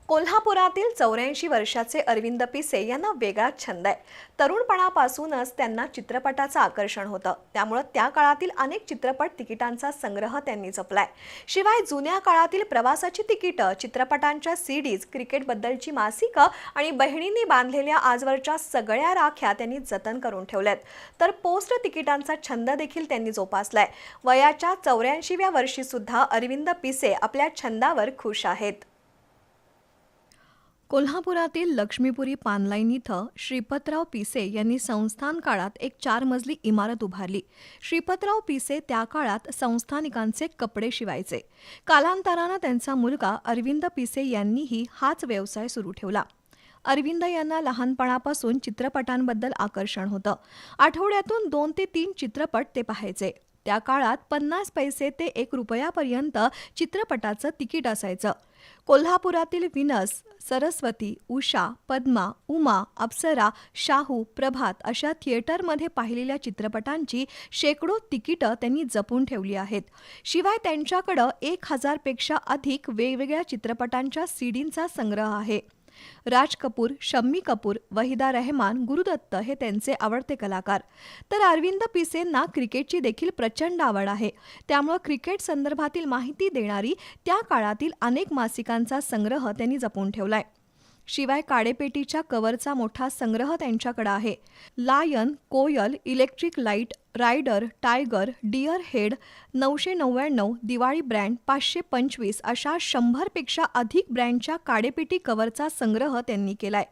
कोल्हापुरातील 84 वर्षाचे अरविंद पिसे यांना वेगळाच छंद आहे. तरुणपणापासूनच त्यांना चित्रपटाचं आकर्षण होतं. त्यामुळे त्या काळातील अनेक चित्रपट तिकिटांचा संग्रह त्यांनी जपलाय. शिवाय जुन्या काळातील प्रवासाची तिकीटं, चित्रपटांच्या सीडीज, क्रिकेटबद्दलची मासिकं आणि बहिणींनी बांधलेल्या आजवरच्या सगळ्या राख्या त्यांनी जतन करून ठेवल्यात. तर पोस्ट तिकिटांचा छंद देखील त्यांनी जोपासलाय. वयाच्या 84व्या वर्षी सुद्धा अरविंद पिसे आपल्या छंदावर खुश आहेत. कोल्हापुरातील लक्ष्मीपुरी पानलाईन इथं श्रीपतराव पिसे यांनी संस्थान काळात एक 4 मजली इमारत उभारली. श्रीपतराव पिसे त्या काळात संस्थानिकांचे कपडे शिवायचे. कालांतरानं त्यांचा मुलगा अरविंद पिसे यांनीही हाच व्यवसाय सुरू ठेवला. अरविंद यांना लहानपणापासून चित्रपटांबद्दल आकर्षण होतं. आठवड्यातून 2 ते 3 चित्रपट ते पाहायचे. त्या काळात 50 पैसे ते 1 रुपयापर्यंत चित्रपटाचं तिकीट असायचं. कोल्हापुरातील विनस, सरस्वती, उषा, पद्मा, उमा, अप्सरा, शाहू, प्रभात अशा थिएटरमध्ये पाहिलेल्या चित्रपटांची शेकडो तिकीटं त्यांनी जपून ठेवली आहेत. शिवाय त्यांच्याकडं 1000 पेक्षा अधिक वेगवेगळ्या चित्रपटांच्या सीडींचा संग्रह आहे. राज कपूर, शम्मी कपूर, वहिदा रहमान, गुरुदत्त हे त्यांचे आवडते कलाकार. तर अरविंद पिसेंना क्रिकेटची देखील प्रचंड आवड आहे. त्यामुळे क्रिकेट संदर्भातील माहिती देणारी त्या काळातील अनेक मासिकांचा संग्रह त्यांनी जपून ठेवलाय. शिवाय काडेपेटीच्या कव्हरचा मोठा संग्रह त्यांच्याकडे आहे. Lion, Koyal, electric light, rider, tiger, deer head, 999, Diwali brand, 525 अशा 100 पेक्षा अधिक ब्रँडच्या काडेपेटी कव्हरचा संग्रह त्यांनी केलाय.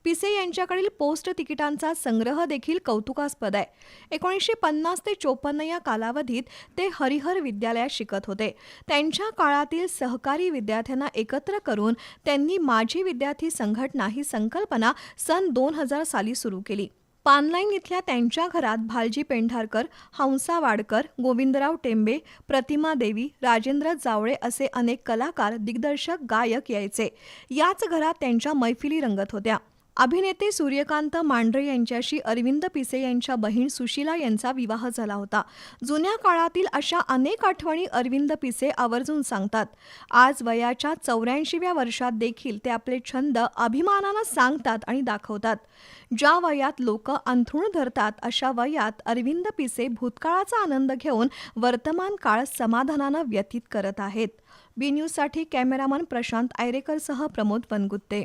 पिसे यांच्याकडील पोस्ट तिकिटांचा संग्रह देखील कौतुकास्पद आहे. 1950 ते 54 या कालावधीत ते हरिहर विद्यालयात शिकत होते. त्यांच्या काळातील सहकारी विद्यार्थ्यांना एकत्र करून त्यांनी माझी विद्यार्थी संघटना ही संकल्पना सन 2000 साली सुरू केली. पानलाईन इथल्या त्यांच्या घरात भालजी पेंढारकर, हंसा वाडकर, गोविंदराव टेंबे, प्रतिमा देवी, राजेंद्र जावळे असे अनेक कलाकार, दिग्दर्शक, गायक यायचे. याच घरात त्यांच्या मैफिली रंगत होत्या. अभिनेते सूर्यकांत मांढरे यांच्याशी अरविंद पिसे यांच्या बहीण सुशीला यांचा विवाह झाला होता. जुन्या काळातील अशा अनेक आठवणी अरविंद पिसे आवर्जून सांगतात. आज वयाच्या 84व्या वर्षात देखील ते आपले छंद अभिमानानं सांगतात आणि दाखवतात. ज्या वयात लोक अंथरूण धरतात अशा वयात अरविंद पिसे भूतकाळाचा आनंद घेऊन वर्तमान काळ समाधानानं व्यतीत करत आहेत. बी न्यूजसाठी कॅमेरामन प्रशांत आयरेकरसह प्रमोद वनगुत्ते.